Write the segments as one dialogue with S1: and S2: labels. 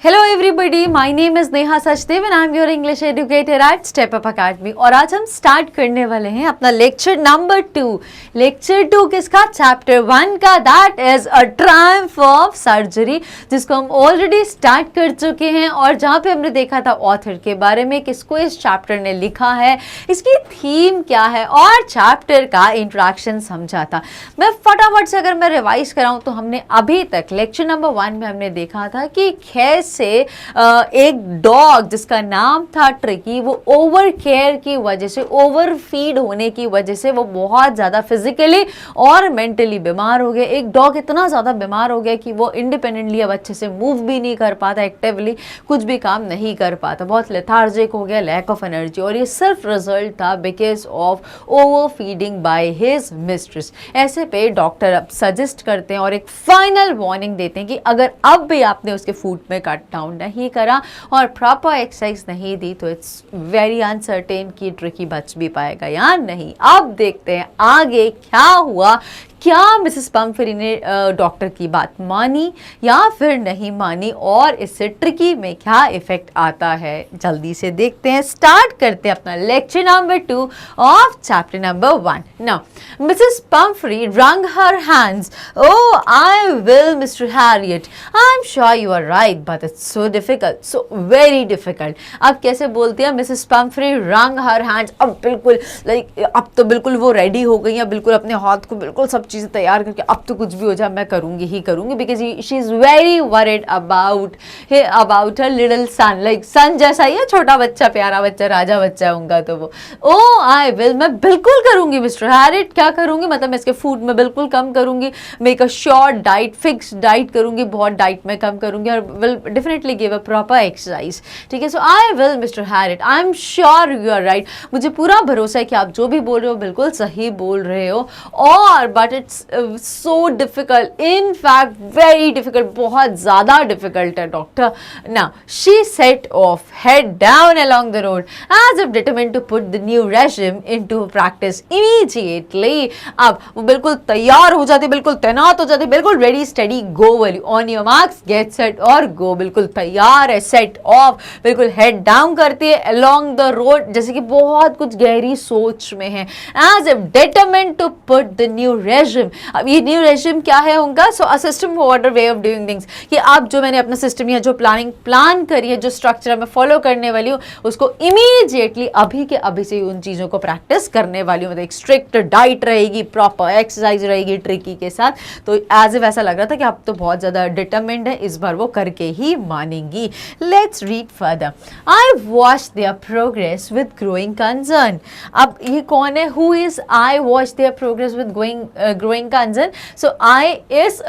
S1: Hello everybody, my name is Neha Sachdev and I am your English educator at Step Up Academy। और आज हम start करने वाले हैं अपना लेक्चर नंबर 2। लेक्चर 2 किसका? चैप्टर 1 का, that is a Triumph of surgery, जिसको हम ऑलरेडी स्टार्ट कर चुके हैं और जहाँ पे हमने देखा था ऑथर के बारे में, किसको इस चैप्टर ने लिखा है, इसकी थीम क्या है और चैप्टर का इंट्रोडक्शन समझा था। मैं फटाफट से अगर मैं रिवाइज कराऊँ तो हमने अभी तक लेक्चर नंबर 1 में हमने देखा था कि कैसे एक डॉग जिसका नाम था ट्रिकी, वो ओवर केयर की वजह से, ओवर फीड होने की वजह से वो बहुत ज़्यादा फिजिकली और मेंटली बीमार हो गया। एक डॉग इतना ज़्यादा बीमार हो गया कि वो इंडिपेंडेंटली अब अच्छे से मूव भी नहीं कर पाता, एक्टिवली कुछ भी काम नहीं कर पाता, बहुत लेथार्जिक हो गया, लैक ऑफ एनर्जी। और ये सिर्फ रिजल्ट था because of over feeding by his mistress. ऐसे पे डॉक्टर अब सजेस्ट करते हैं और एक फाइनल वार्निंग देते हैं कि अगर अब भी आपने उसके फूड में कट डाउन नहीं करा और प्रॉपर एक्सरसाइज नहीं दी तो इट्स वेरी अनसर्टेन कि ट्रिकी बच भी पाएगा या नहीं। अब देखते हैं आगे क्या हुआ, क्या मिसेस पम्फ्री ने डॉक्टर की बात मानी या फिर नहीं मानी और इससे ट्रिकी में क्या इफेक्ट आता है। जल्दी से देखते हैं, स्टार्ट करते हैं अपना lecture number 2 of chapter number 1। Now Mrs Pomfrey wrung her hands. Oh, I will, Mr. Harriet. I'm sure you are right, but it's so difficult, so very difficult. अब कैसे बोलती है Mrs Pomfrey? wrung her hands। अब बिल्कुल अब तो बिल्कुल वो रेडी हो गई है, बिल्कुल अपने हाथ को बिल्कुल सब चीज़ें तैयार करके अब तो कुछ भी हो जाए मैं करूँगी ही करूँगी, because she is very worried about her little son. Like son जैसा ही है, छोटा बच्चा, प्यारा बच्चा, राजा बच्चा है उनका। तो वो आई विल, मैं बिल्कुल करूँगी मिस्टर हैरिट। क्या करूँगी? मतलब मैं इसके फूड में बिल्कुल कम करूँगी, make a short diet, fix diet करूँगी, बहुत डाइट में कम करूँगी और will definitely give a proper exercise. ठीक है, so I will mister Herriot, I am sure you are right. मुझे पूरा भरोसा है कि आप जो भी बोल रहे हो बिल्कुल सही बोल रहे हो। और but it's so difficult, in fact very difficult, बहुत ज़्यादा डिफिकल्ट है doctor. Now she said of, head down along the road as if determined to put the new regime into practice immediately। अब वो बिल्कुल तैयार हो जाती, बिल्कुल तैनात हो जाती, बिल्कुल रेडी स्टडी गो वाली, on your marks get set और गो, बिल्कुल तैयार है, सेट ऑफ, बिल्कुल हेड डाउन करती है along the road, जैसे कि बहुत कुछ गहरी सोच में है। as if determined to put the new regime। अब ये न्यू रेजिम क्या है उनका? So a system for way of doing things, कि अब जो मैंने अपना सिस्टम या जो प्लान करी है, जो स्ट्रक्चर मैं फॉलो करने वाली हूँ, उसको इमीडिएटली अभी के अभी से उन चीज़ों को प्रैक्टिस करने वाली हूँ। मतलब एक स्ट्रिक्ट डाइट रहेगी, प्रॉपर एक्सरसाइज रहेगी ट्रिकी के साथ। तो एज इफ ऐसा लग रहा था कि अब तो बहुत ज़्यादा डिटरमिन्ड है, इस बार वो करके ही मानेंगी। Let's read further. I watch their progress with growing concern. अब ये कौन है? Who is I watch their progress with growing concern? So I is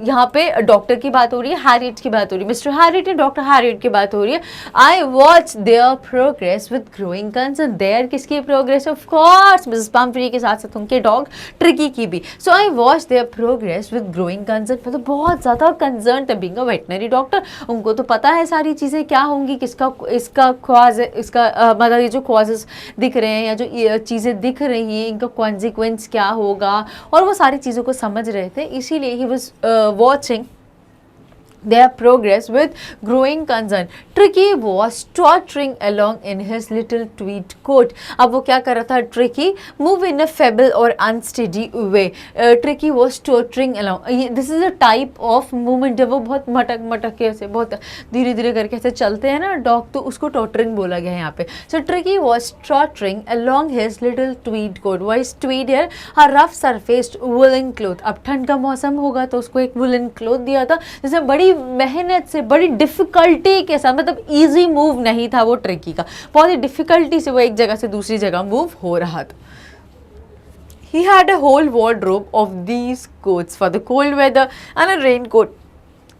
S1: यहाँ पे डॉक्टर की बात हो रही है, हैरिट की बात हो रही है, mister Herriot and doctor Herriot की बात हो रही है। I watch their progress with growing concern. Their किसकी प्रोग्रेस? ऑफ कोर्स मिसेस पम्फ्री के साथ साथ उनके डॉग ट्रिकी की भी। So I watch their progress with growing concern, मतलब बहुत ज़्यादा कंसर्न थे, बीइंग अ वेटनरी डॉक्टर। उनको तो पता है सारी चीज़ें क्या होंगी, किसका इसका कॉज, इसका मतलब ये जो कॉजेज दिख रहे हैं या जो चीज़ें दिख रही हैं, इनका कॉन्सिक्वेंस क्या होगा, और वो सारी चीज़ों को समझ रहे थे। इसीलिए he was watching their progress with growing concern. Tricky was tottering along in his little tweed coat। अब वो क्या कर रहा था? Tricky move in a feeble or unsteady way। Tricky was tottering along। This is a type of movement जब वो बहुत मटक के ऐसे बहुत धीरे धीरे करके ऐसे चलते हैं ना डॉग, तो उसको टॉटरिंग बोला गया है यहाँ पे। So Tricky was tottering along his little tweed coat। Why is tweed here? A rough surfaced woolen cloth। अब ठंड का मौसम होगा तो उसको एक woolen cloth दिया था, जिसमें बड़ी मेहनत से, बड़ी डिफिकल्टी के साथ, मतलब इजी मूव नहीं था वो ट्रिकी का, बहुत ही डिफिकल्टी से वो एक जगह से दूसरी जगह मूव हो रहा था। He had a whole wardrobe of these coats for the cold weather and a raincoat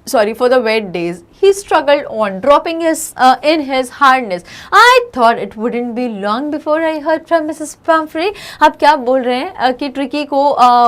S1: for the wet days। He struggled on, dropping in his harness। I thought it wouldn't be long before I heard from Mrs. Pumphrey। अब क्या बोल रहे हैं कि tricky को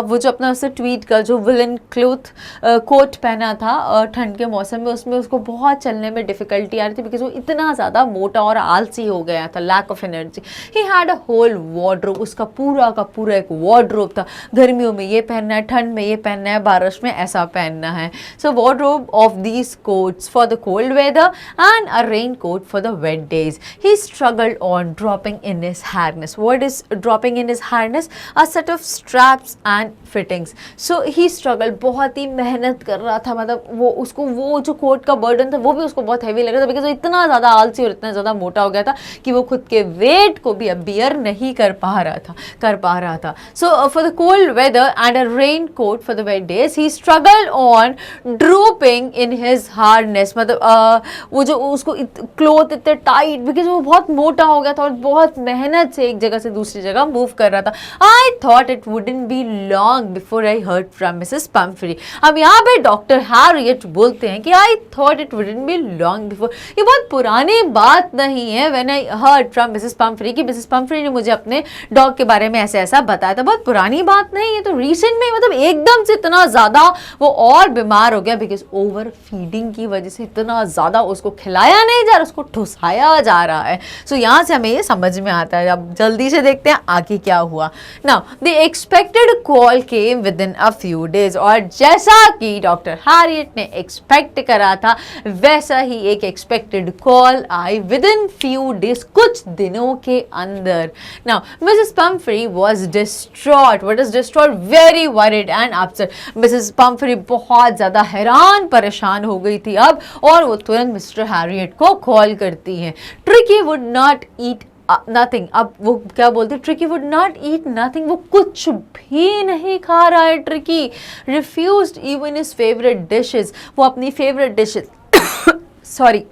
S1: वो जो अपना उससे ट्वीट का जो विलन क्लोथ कोट पहना था ठंड के मौसम में, उसमें उसको बहुत चलने में डिफिकल्टी आ रही थी, बिकॉज वो इतना ज़्यादा मोटा और आलसी हो गया था, lack of energy. He had a whole wardrobe, उसका पूरा का पूरा एक वार्डरोब था। गर्मियों में ये पहनना है, ठंड में ये पहनना है, बारिश में ऐसा पहनना है। So wardrobe of these coats for for the cold weather and a raincoat for the wet days. He struggled on dropping in his harness. What is dropping in his harness? A set of straps and fittings. So he struggled, बहुत ही मेहनत कर रहा था, मतलब वो उसको वो जो कोट का बर्डन था वो भी उसको बहुत हैवी लग रहा था, बिकॉज वो इतना ज़्यादा आलसी और इतना ज़्यादा मोटा हो गया था कि वो खुद के वेट को भी अब बियर नहीं कर पा रहा था. So for the cold weather and a raincoat for the wet days he struggle on drooping in his harness. मतलब वो जो उसको क्लोथ इतने टाइट, बिकॉज वो बहुत मोटा हो गया था और बहुत मेहनत से एक जगह से दूसरी जगह मूव कर रहा था. आई thought it wouldn't be long before I heard from Mrs Pomfrey. अब यहाँ पे डॉक्टर हैरियट बोलते हैं कि I thought it wouldn't be long before. ये बहुत पुरानी बात नहीं है. When I heard from Mrs Pomfrey कि मिसेस पम्फ्री ने मुझे अपने डॉग के बारे में ऐसे ऐसा बताया था, बहुत पुरानी बात नहीं है. तो रिसेंट में मतलब एकदम से इतना ज़्यादा वो और बीमार हो गया बिकॉज ओवर फीडिंग की वजह से इतना ज़्यादा उसको खिलाया नहीं जा रहा, उसको ठुसाया जा रहा है. सो यहाँ से हमें ये समझ में आता है. अब जल्दी से देखते हैं आगे क्या हुआ. Now the expected call came with in a few days. और जैसा कि डॉक्टर हैरियट ने एक्सपेक्ट करा था वैसा ही एक expected call I with in few days, कुछ दिनों के अंदर. Now Mrs Pomfrey was distraught. What is distraught? Very worried and upset. Mrs Pomfrey बहुत ज़्यादा हैरान परेशान हो गई थी अब, और वो तुरंत मिस्टर हैरियट को कॉल करती हैं. Tricky would not eat nothing. अब वो क्या बोलते? Tricky would not eat nothing. वो कुछ भी नहीं खा रहा है. Tricky refused even his favourite dishes. वो अपनी favourite dishes sorry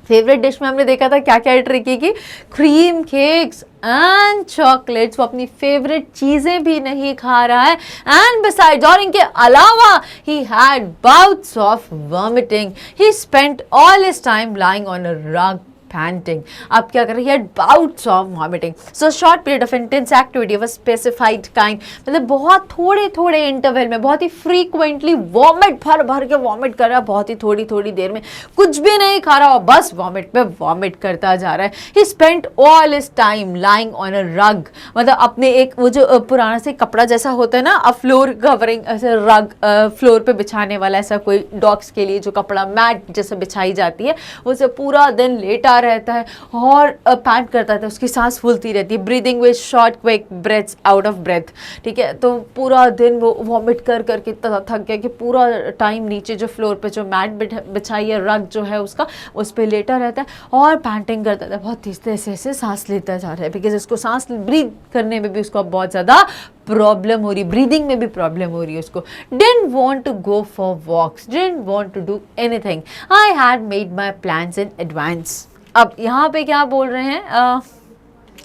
S1: favourite dish में हमने देखा था क्या क्या है ट्रिकी की, क्रीम केक्स एंड चॉकलेट्स. वो अपनी फेवरेट चीज़ें भी नहीं खा रहा है. एंड बिसाइड्स, और इनके अलावा he had bouts of vomiting. He spent all his time lying on a रग panting. अब क्या कर रही है? Bouts of vomiting. So short period of intense activity of specified kind. मतलब बहुत थोड़े थोड़े इंटरवल में बहुत ही फ्रीक्वेंटली वॉमिट, भर भर के वॉमिट कर रहा है, बहुत ही थोड़ी थोड़ी देर में, कुछ भी नहीं खा रहा, बस वॉमिट पे वॉमिट करता जा रहा है. ही spent all his time lying on a रग. मतलब अपने एक वो जो पुराना से कपड़ा जैसा होता है ना, अ फ्लोर कवरिंग, ऐसे रग फ्लोर पे बिछाने वाला, ऐसा कोई डॉग्स के लिए जो कपड़ा मैट जैसे बिछाई जाती है, उसे पूरा दिन लेटा रहता है और पैंट करता रहता है. उसकी सांस फूलती रहती है. Breathing with short quick breaths out of breath. ठीक है, तो पूरा दिन वो वॉमिट कर करके इतना थक गया कि पूरा टाइम नीचे जो फ्लोर पे जो मैट बिछाई है, रग जो है उसका, उस पर लेटा रहता है और पैंटिंग करता था. बहुत तेज तेज से सांस लेता जा रहा है बिकॉज उसको सांस ब्रीथ करने में भी उसको बहुत ज़्यादा प्रॉब्लम हो रही, ब्रीदिंग में भी प्रॉब्लम हो रही है उसको. Didn't want to go for walks, didn't want to do anything. I had made my plans in advance. अब यहाँ पे क्या बोल रहे हैं?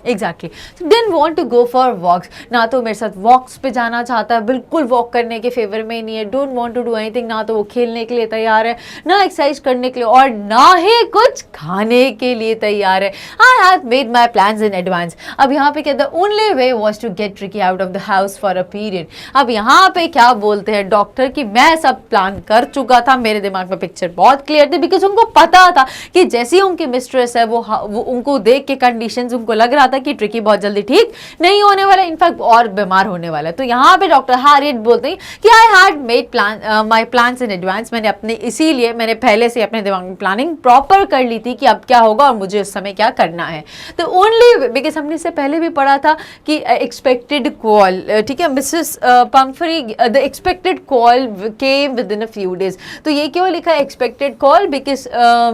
S1: Exactly, didn't want to go for walks. ना तो मेरे साथ वॉक्स पे जाना चाहता है, बिल्कुल वॉक करने के फेवर में ही नहीं है. Don't want to do anything. ना तो वो खेलने के लिए तैयार है, ना एक्सरसाइज करने के लिए, और ना ही कुछ खाने के लिए तैयार है. I have made my plans in advance. अब यहाँ पे क्या, the only way was to get tricky out of the house for a period. अब यहाँ पे क्या बोलते हैं डॉक्टर कि मैं सब प्लान कर चुका था, मेरे दिमाग में पिक्चर बहुत क्लियर थी, बिकॉज उनको पता था कि जैसी उनकी मिस्ट्रेस है वो उनको देख के कंडीशंस उनको लग रहा था कि ट्रिकी बहुत जल्दी ठीक नहीं होने वाला, इनफैक्ट और बीमार होने वाला है. तो यहाँ पे डॉक्टर हैरियट बोलते हैं कि I had made my plans in advance. मैंने अपने इसीलिए मैंने पहले से अपने दिमाग में प्लानिंग प्रॉपर कर ली थी कि अब क्या होगा और मुझे उस समय क्या करना है. तो ओनली बिकॉज हमने इससे पहले भी पढ़ा था कि एक्सपेक्टेड कॉल, ठीक है, Mrs Pomfrey, the expected call came with in a few days. तो ये क्यों लिखा है expected call? Because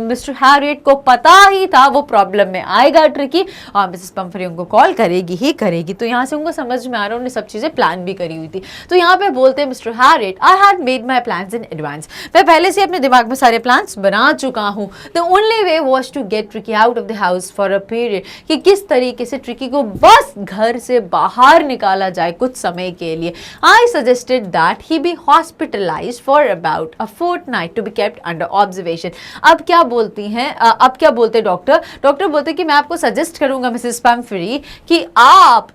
S1: mister Harriet को पता ही था वो प्रॉब्लम में आएगा ट्रिकी, और मिसेस पम्फ्री उनको कॉल करेगी ही करेगी. तो यहाँ से उनको समझ में आ रहा है, उन्होंने सब चीज़ें प्लान भी करी हुई थी. तो यहाँ पे बोलते हैं mister Harriet, I had made my plans in advance. मैं पहले से अपने दिमाग में सारे प्लान्स बना चुका हूँ. The only way was to get tricky out of the house for a period. कि किस तरीके से ट्रिकी को बस घर से बाहर निकाला जाए कुछ समय के लिए. I suggested that he be hospitalised for about a fortnight to be kept under observation. अब क्या बोलती हैं, अब क्या बोलते डॉक्टर? डॉक्टर बोलते कि मैं आपको सजेस्ट करूंगा मिसेस पम्फ्री कि आप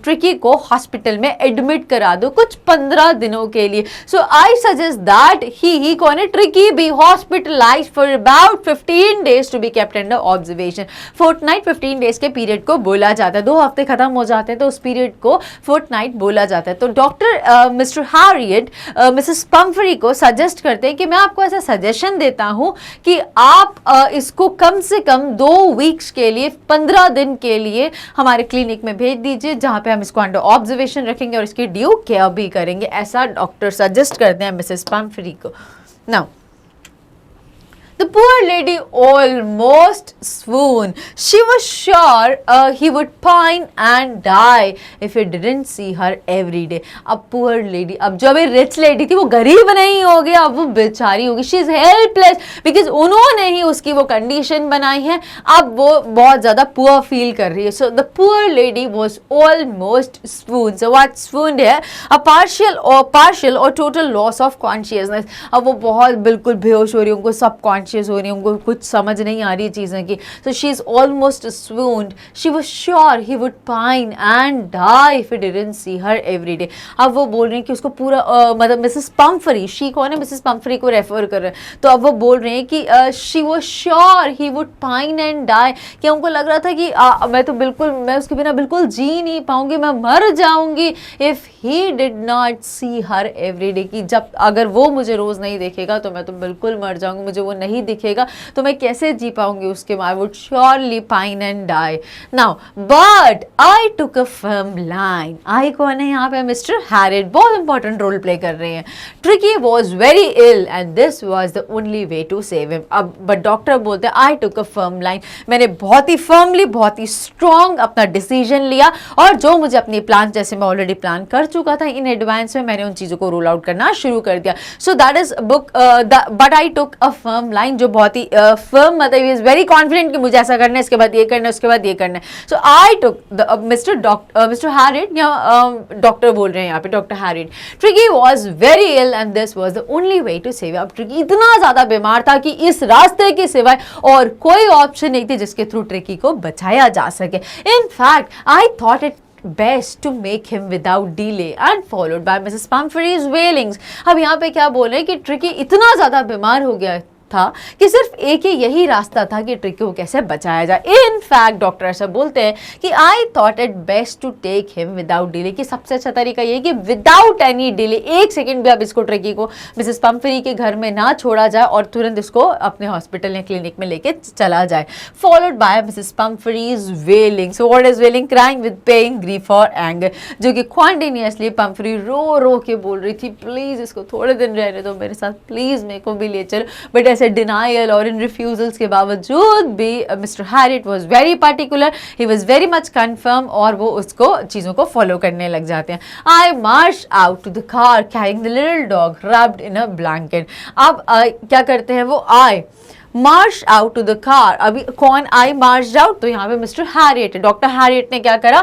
S1: ट्रिकी को हॉस्पिटल में एडमिट करा दो कुछ 15 दिनों के लिए. सो आई सजेस्ट दैट ही कौन है, Tricki be hospitalise for about 15 days to be kept under observation. Fortnight 15 days के पीरियड को बोला जाता है. 2 हफ्ते खत्म हो जाते हैं तो उस पीरियड को फोर्टनाइट बोला जाता है. तो doctor mister Harriet Mrs Pomfrey को सजेस्ट करते हैं कि मैं आपको ऐसा सजेशन देता हूं कि आप इसको कम से कम 2 वीक्स के लिए 15 दिन के लिए हमारे क्लिनिक में भेज दीजिए, जहां पे हम इसको अंडर ऑब्जर्वेशन रखेंगे और इसकी ड्यू केयर भी करेंगे. ऐसा डॉक्टर सजेस्ट करते हैं मिसेस पम्फ्री को. Now the poor lady almost swooned. She was sure he would pine and die if he didn't see her every day. अब poor lady, अब जो अभी rich lady थी वो गरीब नहीं हो गई, अब वो बेचारी होगी. She is helpless because उन्होंने ही उसकी वो कंडीशन बनाई है. अब वो बहुत ज़्यादा poor feel कर रही है. So the poor lady was almost swooned. So what swooned है? A partial or total loss of consciousness. अब वो बहुत बिल्कुल बेहोश हो रही है, उनको सबकॉन्शियस हो रही है, उनको कुछ समझ नहीं आ रही है चीज़ें की. So she is almost swooned. She was sure he would pine and die if he didn't see her every day. अब वो बोल रहे हैं कि उसको पूरा मतलब मिसेस पम्फ्री, शी कौन है, मिसेस पम्फ्री को रेफर कर रहे हैं. तो अब वो बोल रहे हैं कि she was sure he would pine and die, कि उनको लग रहा था कि मैं उसके बिना बिल्कुल जी नहीं पाऊंगी, मैं मर जाऊंगी if he did not see her every day, कि जब अगर वो मुझे रोज नहीं देखेगा तो मैं तो बिल्कुल मर जाऊंगी, मुझे वो नहीं दिखेगा तो मैं कैसे जी पाऊंगी उसके. I would surely pine and die. Now but I took a firm line. I कौन है यहाँ पे, मिस्टर हैरिट बहुत इंपॉर्टेंट रोल प्ले कर रहे हैं. Tricki was very ill and this was the only way to save him. अब but doctor बोलते हैं आई टुक अ फर्म लाइन, मैंने बहुत ही फर्मली, बहुत ही स्ट्रॉन्ग अपना डिसीजन लिया, और जो मुझे अपनी प्लान, जैसे मैं ऑलरेडी प्लान कर चुका था इन एडवांस में, मैंने उन चीज़ों को रोल आउट करना शुरू कर दिया. So that is book but I took a firm line, जो बहुत ही फर्म, मतलब इज वेरी कॉन्फिडेंट कि मुझे ऐसा करना है, इसके बाद ये करना है, उसके बाद ये करना है. So I took mister Herriot, या डॉक्टर बोल रहे हैं यहाँ पे, doctor Herriot. Tricki was very ill and this was the only way to save. अब ट्रिकी इतना ज्यादा बीमार था कि इस रास्ते के सिवाय और कोई ऑप्शन नहीं थी जिसके थ्रू ट्रिकी को बचाया जा सके. In fact I thought it best to make him without delay and followed by Mrs. Pumphrey's wailings. अब यहाँ पे क्या बोल रहे हैं कि ट्रिकी इतना ज़्यादा बीमार हो गया था कि सिर्फ एक ही यही रास्ता था कि ट्रिकी को कैसे बचाया जाए. इन फैक्ट डॉक्टर ऐसा बोलते हैं कि I thought it best to take him without delay, कि सबसे अच्छा तरीका ये कि विदाउट एनी डिले, 1 सेकेंड भी अब इसको ट्रिकी को मिसेस पम्फ्री के घर में ना छोड़ा जाए और तुरंत इसको अपने हॉस्पिटल या क्लिनिक में लेके चला जाए. Followed by Mrs Pumphrey's wailing. So what is wailing? Crying with pain, grief और एंगर, जो कि कॉन्टिन्यूसली पम्फ्री रो रो के बोल रही थी, प्लीज इसको थोड़े दिन रहने दो मेरे साथ, प्लीज मेरे को भी ले चलो. बट ऐसे डिनाइल और इन रिफ्यूजल्स के बावजूद भी mister Herriot was very particular, he was very much confirm, और वो उसको चीज़ों को फॉलो करने लग जाते हैं. I march out to the car carrying the little dog rubbed in a blanket. अब क्या करते हैं वो, I march out to the car. अभी कौन आई मार्च आउट? तो यहाँ पे मिस्टर हैरियट, डॉक्टर हैरियट ने क्या करा,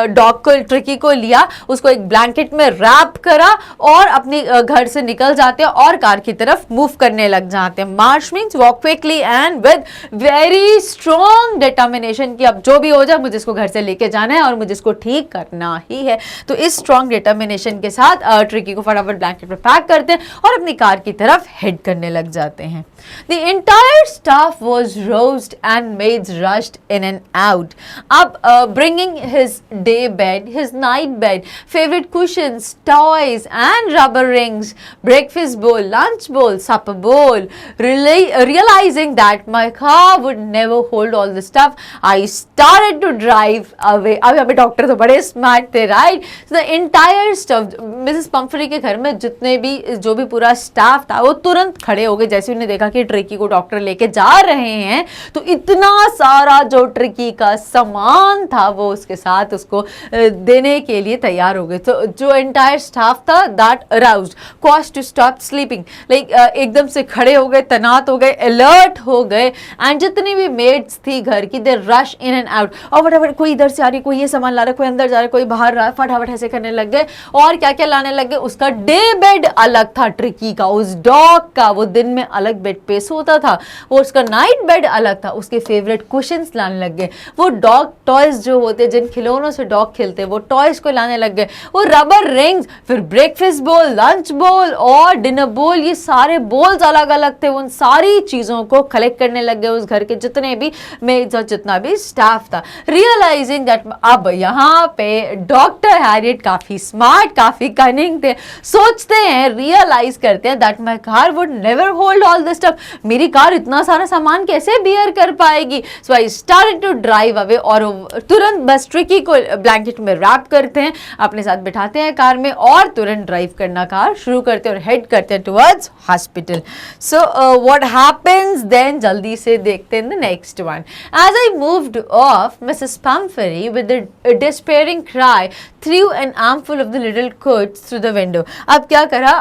S1: डॉग को, ट्रिकी को लिया, उसको एक ब्लैंकेट में रैप करा और अपने घर से निकल जाते हैं और कार की तरफ मूव करने लग जाते हैं. March means walk quickly and with very strong determination, कि अब जो भी हो जाए मुझे इसको घर से लेके जाना है और मुझे इसको ठीक करना ही है. तो इस स्ट्रॉन्ग डिटर्मिनेशन के साथ ट्रिकी को फटाफट ब्लैंकेट में पैक करते हैं और अपनी कार की तरफ हेड करने लग जाते हैं. The entire staff was roused and maids rushed in and out. Up, bringing his day bed, his night bed, favorite cushions, toys and rubber rings, breakfast bowl, lunch bowl, supper bowl. Realizing that my car would never hold all the stuff, I started to drive away. अब यहाँ पे doctor तो बड़े smart थे, right? So the entire staff, Mrs Pumphrey के घर में जितने भी, जो भी पूरा स्टाफ था, वो तुरंत खड़े हो गए जैसे उन्हें देखा कि ट्रिकी को डॉक्टर लेके जा रहे हैं. तो इतना सारा जो ट्रिकी का सामान था वो उसके साथ उसको देने के लिए तैयार हो गए. तो जो एंटायर स्टाफ था that aroused cost to stop sleeping, like एकदम से खड़े हो गए, तैनात हो गए, अलर्ट हो गए. एंड जितनी भी मेड्स थी घर की, दे रश इन एंड आउट, और फटाफट कोई इधर से आ रही, कोई ये सामान ला रहा, कोई अंदर जा रहा, कोई बाहर रहा, फटाफट ऐसे करने लग गए. और क्या क्या लाने लग गए, उसका डे बेड अलग था ट्रिकी का, उस डॉग का, वो दिन में अलग बेड पे सोता था, वो उसका नाइट बेड अलग था, उसके फेवरेट कुशन्स लाने लग गए, वो डॉग टॉयज जो होते जिन खिलौनों से डॉग खेलते हैं वो टॉयज को लाने लग गए, वो रबर रिंग्स, फिर ब्रेकफास्ट बोल, लंच बोल और डिनर बोल, ये सारे बोल्स अलग अलग थे, उन सारी चीज़ों को कलेक्ट करने लग गए उस घर के जितने भी मेड्स और जितना भी स्टाफ था। रियलाइजिंग दैट अब यहाँ पे डॉक्टर हैरियट काफ़ी स्मार्ट, काफ़ी कनिंग थे, सोचते हैं, रियलाइज करते हैं that my car would never hold all this stuff, मेरी कार इतना सारा सामान कैसे बियर कर पाएगी। So I started to drive away, और तुरंत बस ट्रिकी को ब्लैंकेट में रैप करते हैं, अपने साथ बिठाते हैं कार में और तुरंत ड्राइव करना कार शुरू करते हैं और हेड करते हैं towards hospital. So what happens then, जल्दी से देखते हैं the next one. As I moved off, Mrs Pumphrey with a despairing cry threw an armful of the little coats through the window। अब क्या करा,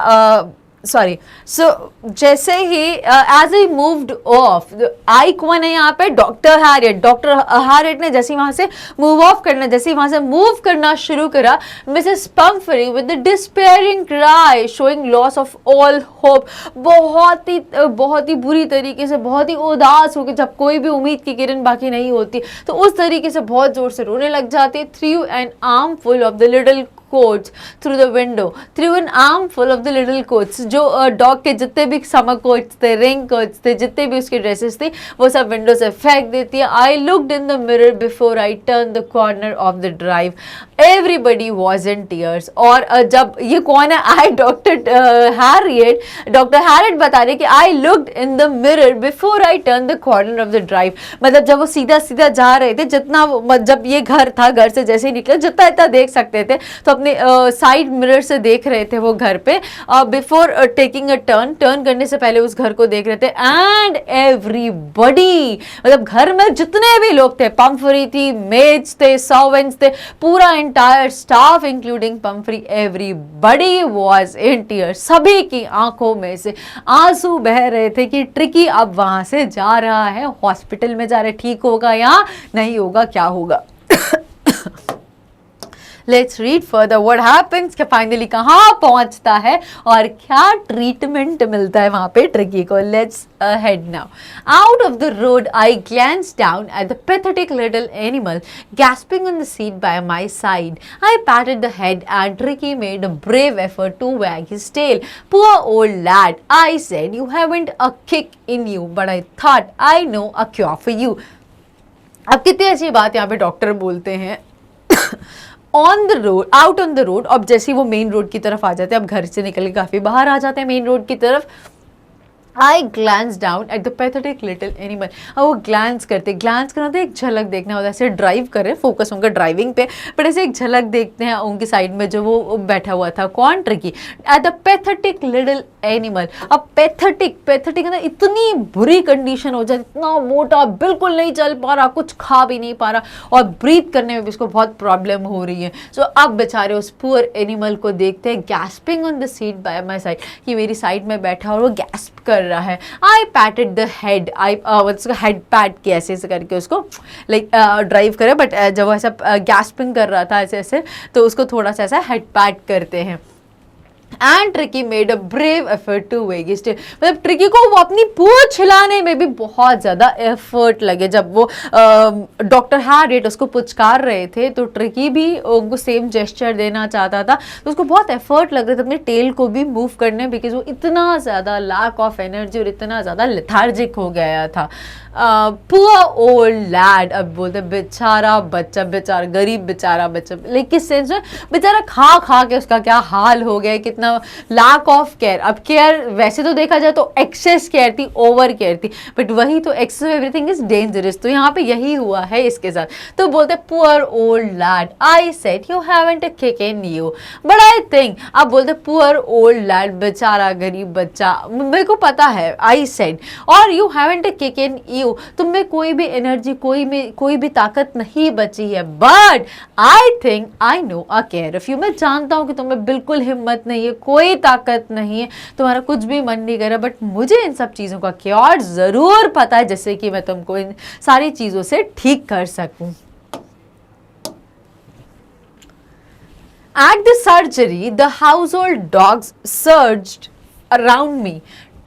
S1: सॉरी, सो जैसे ही एज आई मूव्ड ऑफ, आई कौन है यहाँ पे, डॉक्टर हैरियट, डॉक्टर हैरियट ने जैसे वहां से मूव ऑफ करना, जैसे वहां से मूव करना शुरू करा, Mrs Pumphrey with the despairing cry showing loss of all hope, बहुत ही बुरी तरीके से, बहुत ही उदास होकर, जब कोई भी उम्मीद की किरण बाकी नहीं होती तो उस तरीके से बहुत जोर से रोने लग जाती। Through an arm full of the little quotes through the window, through an arm full of the little quotes, जो डॉग के जितने भी समर कोट्स थे, रिंग कोट्स थे, जितने भी उसके ड्रेसेस थी, वो सब विंडो से फेंक देती है। I looked in the mirror before I turn the corner of the drive, everybody was in tears. और जब ये कौन है, आई डॉक्टर हैरियट बता रहे कि I looked in the mirror before I turn the corner of the drive, मतलब जब वो सीधा सीधा जा रहे थे, जितना जब ये घर था, घर से जैसे ही निकले जितना इतना देख सकते थे, तो अपने साइड मिरर से देख रहे थे वो घर पे, before taking a turn, turn करने से पहले उस घर को देख रहे थे। एंड एवरीबॉडी, मतलब घर में जितने भी लोग थे, पम्फरी थी, मेड्स थे, सर्वेंट्स थे, पूरा entire staff including Pumphrey, everybody was in tears, सभी की आंखों में से आंसू बह रहे थे कि ट्रिकी अब वहां से जा रहा है, हॉस्पिटल में जा रहे, ठीक होगा या नहीं होगा, क्या होगा। Let's read further what happens, कि फाइनली कहाँ पहुंचता है और क्या ट्रीटमेंट मिलता है वहां पे ट्रिकी को। Let's head now. Out of the road I glance down at the pathetic little animal gasping on the seat by my side. I patted the head and Tricky made a brave effort to wag his tail. Poor old lad, I said, you haven't a kick in you, but I thought I know a cure for you. अब कितनी अच्छी बात यहाँ पे doctor बोलते हैं। On the road, out on the road, अब जैसे ही वो मेन रोड की तरफ आ जाते हैं, अब घर से निकल के काफ़ी बाहर आ जाते हैं मेन रोड की तरफ। I glance down at the pathetic little animal, अब वो ग्लैंस करना होता है, एक झलक देखना होता है, ऐसे ड्राइव कर रहे हैं, फोकस उनका ड्राइविंग पे, बट ऐसे एक झलक देखते हैं उनकी साइड में जो वो बैठा हुआ था, कौन, tricky, eight the pathetic little animal. अब पैथेटिक मतलब इतनी बुरी कंडीशन हो जाए, इतना मोटा, बिल्कुल नहीं चल पा रहा, कुछ खा भी नहीं पा रहा और ब्रीथ करने में भी उसको बहुत प्रॉब्लम हो रही है। सो अब बेचारे उस पुअर एनिमल को देखते हैं, gasping on the seat bye my side, कि मेरी साइड में बैठा और वो गैस्प कर रहा है। आई पैटेड द हेड, आई उसका हेड पैट किया ऐसे ऐसे करके उसको, लाइक ड्राइव करे, बट जब वो ऐसा गैस्पिंग कर रहा था ऐसे ऐसे, तो उसको थोड़ा सा ऐसा हेड पैट करते हैं। And Tricki made a brave effort to wag his tail, मतलब ट्रिकी को वो अपनी पूंछ हिलाने में भी बहुत ज़्यादा एफर्ट लगे। जब वो डॉक्टर हैरियट उसको पुचकार रहे थे तो ट्रिकी भी उनको सेम जेस्चर देना चाहता था, तो उसको बहुत एफर्ट लग रहा था अपने टेल को भी मूव करने, बिकॉज वो इतना ज़्यादा लैक ऑफ एनर्जी और इतना ज़्यादा लेथार्जिक हो गया था। पुअर ओल्ड लैड, अब बोलते बेचारा बच्चा, बेचारा गरीब बेचारा बच्चा, लेकिन किस सेंस में, बेचारा खा खा के उसका क्या हाल हो गया, कितना लैक ऑफ केयर। अब केयर वैसे तो देखा जाए तो एक्सेस केयर थी, ओवर केयर थी, बट वही तो एक्सेस एवरीथिंग इज डेंजरस, तो यहाँ पे यही हुआ है इसके साथ। तो बोलते poor old lad, I said you haven't a kick in you, but I think, अब बोलते पुअर ओल्ड लैड, बेचारा गरीब बच्चा, मेरे को पता है, आई सेड, और you haven't a kick in you, तुम में कोई भी एनर्जी, कोई भी ताकत नहीं बची है, but I think I know a care of you, मैं जानता हूं कि तुम्हें बिल्कुल हिम्मत नहीं है, कोई ताकत नहीं है, तुम्हारा कुछ भी मन नहीं कर रहा, बट मुझे इन सब चीजों का क्योर जरूर पता है, जिससे कि मैं तुमको इन सारी चीजों से ठीक कर सकूं। At the surgery, the household dogs surged around me,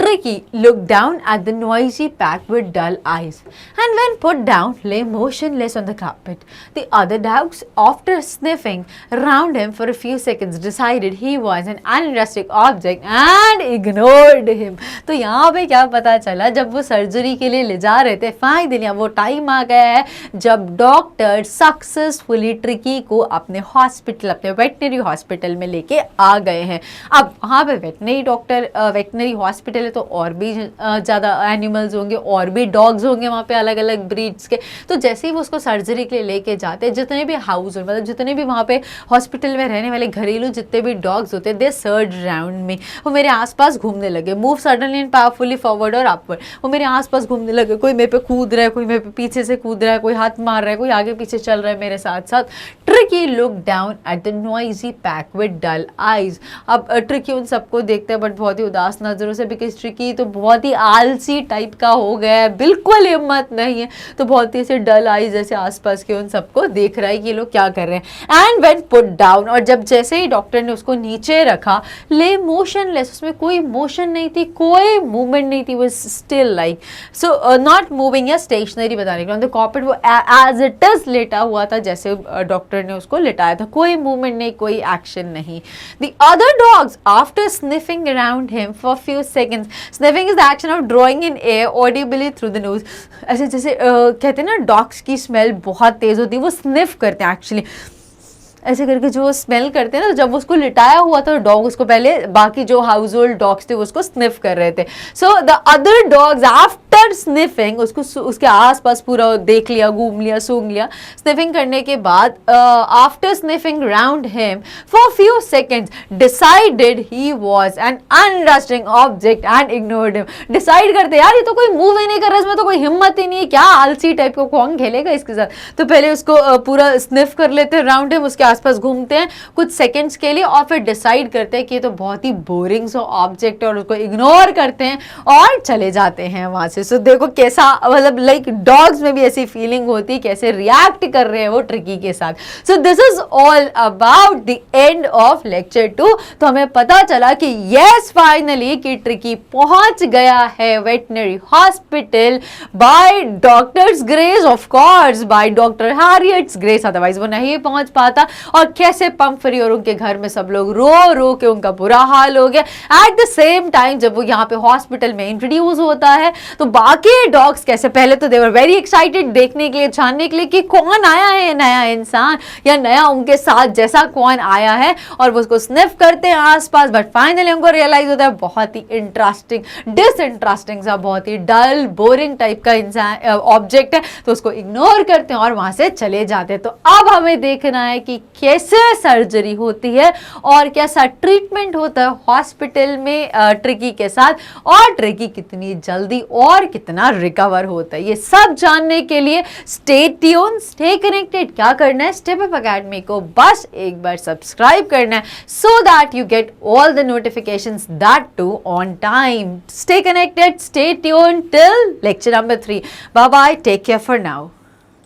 S1: Tricky looked down at the noisy pack with dull eyes, and when put down, lay motionless on the carpet. The other dogs, after sniffing round him for a few seconds, decided he was an uninteresting object and ignored him. तो यहाँ पे क्या पता चला, जब वो surgery के लिए ले जा रहे थे, फाइनली वो टाइम आ गया है जब डॉक्टर सक्सेसफुली ट्रिकी को अपने हॉस्पिटल, अपने वेटनरी हॉस्पिटल में लेके आ गए हैं. अब वहाँ पे वेटनरी हॉस्पिटल है तो और भी ज़्यादा एनिमल्स होंगे, और भी डॉग्स होंगे वहाँ पे अलग अलग ब्रीड्स के. तो जैसे ही वो उसको सर्जरी के लिए लेके जाते हैं, जितने भी हाउस मतलब जितने भी वहाँ पे हॉस्पिटल में रहने वाले घरेलू जितने भी डॉग्स होते हैं, दे सर्ज राउंड मी. वो मेरे आसपास घूमने लगे, move suddenly and powerfully forward और अपवर्ड. वो मेरे आसपास घूमने लगे, कोई मेरे पे कूद रहा है, कोई मेरे पे पीछे से कूद रहा है, कोई हाथ मार रहा है, कोई आगे पीछे चल रहा है मेरे साथ साथ. Tricki look down at the noisy pack with dull eyes. अब ट्रिकी उन सबको देखते हैं बट बहुत ही उदास नजरों से, बिकॉज ट्रिकी तो बहुत ही आलसी टाइप का हो गया है, बिल्कुल हिम्मत नहीं है, तो बहुत ही ऐसे डल आईज जैसे आसपास के उन सबको देख रहा है कि ये लोग क्या कर रहे हैं. एंड व्हेन पुट डाउन, और जब जैसे ही डॉक्टर ने उसको नीचे रखा, ले मोशनलेस, उसमें कोई मोशन नहीं थी, कोई मूवमेंट नहीं थी, वो still like so not moving या स्टेशनरी बताने के लिए. कॉर्पेट वो एज इट इज लेटा हुआ था जैसे डॉक्टर ने उसको लिटाया था, कोई मूवमेंट नहीं, कोई एक्शन नहीं. The other dogs after sniffing around him for few seconds. Sniffing is the action of drawing in air audibly through the nose. ऐसे जैसे कहते हैं ना डॉग्स की स्मेल बहुत तेज होती है, वो स्निफ करते हैं एक्चुअली, ऐसे करके जो स्मेल करते हैं ना. जब उसको लिटाया हुआ था डॉग, उसको पहले बाकी जो हाउस होल्ड डॉग्स थे उसको स्निफ कर रहे थे. So the other dogs after sniffing, उसको उसके आसपास पूरा देख लिया, घूम लिया, सूंघ लिया. स्निफिंग करने के बाद after sniffing round him for few seconds decided he was an uninteresting object and ignored him. Decide करते यार ये तो कोई मूव ही नहीं कर रहा, इसमें तो कोई हिम्मत ही नहीं है, क्या आलसी टाइप का कौन खेलेगा इसके साथ. तो पहले उसको पूरा स्निफ कर लेते हैं राउंड हिम, उसके आसपास घूमते हैं कुछ सेकंड्स के लिए और फिर डिसाइड करते हैं कि ये तो बहुत ही बोरिंग सा ऑब्जेक्ट है और उसको इग्नोर करते हैं और चले जाते हैं वहां से. सो देखो कैसा मतलब लाइक डॉग्स में भी ऐसी फीलिंग होती है, कैसे रिएक्ट कर रहे हैं वो ट्रिकी के साथ. So this is all about the end of lecture 2. तो हमें पता चला कि यस फाइनली कि ट्रिकी पहुंच गया है veterinary hospital by doctor's grace, of course by doctor Herriot's grace, otherwise वो नहीं पहुंच पाता. और कैसे पंफरी और उनके घर में सब लोग रो रो के उनका बुरा हाल हो गया. एट द सेम टाइम जब वो यहाँ पे हॉस्पिटल में इंट्रोड्यूस होता है तो बाकी डॉग्स कैसे, पहले तो दे वर वेरी एक्साइटेड देखने के लिए, जानने के लिए कि कौन आया है, नया इंसान या नया उनके साथ जैसा कौन आया है, और वो उसको स्निफ करते हैं आसपास. बट फाइनली उनको रियलाइज होता है बहुत ही इंटरेस्टिंग डिसइंटरेस्टिंग सा, बहुत ही डल बोरिंग टाइप का इंसान ऑब्जेक्ट है, तो उसको इग्नोर करते हैं और वहां से चले जाते हैं. तो अब हमें देखना है कि कैसे सर्जरी होती है और कैसा ट्रीटमेंट होता है हॉस्पिटल में ट्रिकी के साथ, और ट्रिकी कितनी जल्दी और कितना रिकवर होता है. ये सब जानने के लिए स्टे ट्यून, स्टे कनेक्टेड. क्या करना है, स्टेप अप एकेडमी को बस एक बार सब्सक्राइब करना है so that you get all the notifications, that too on time. Stay connected, stay tune till lecture number 3. Bye bye, take care for now.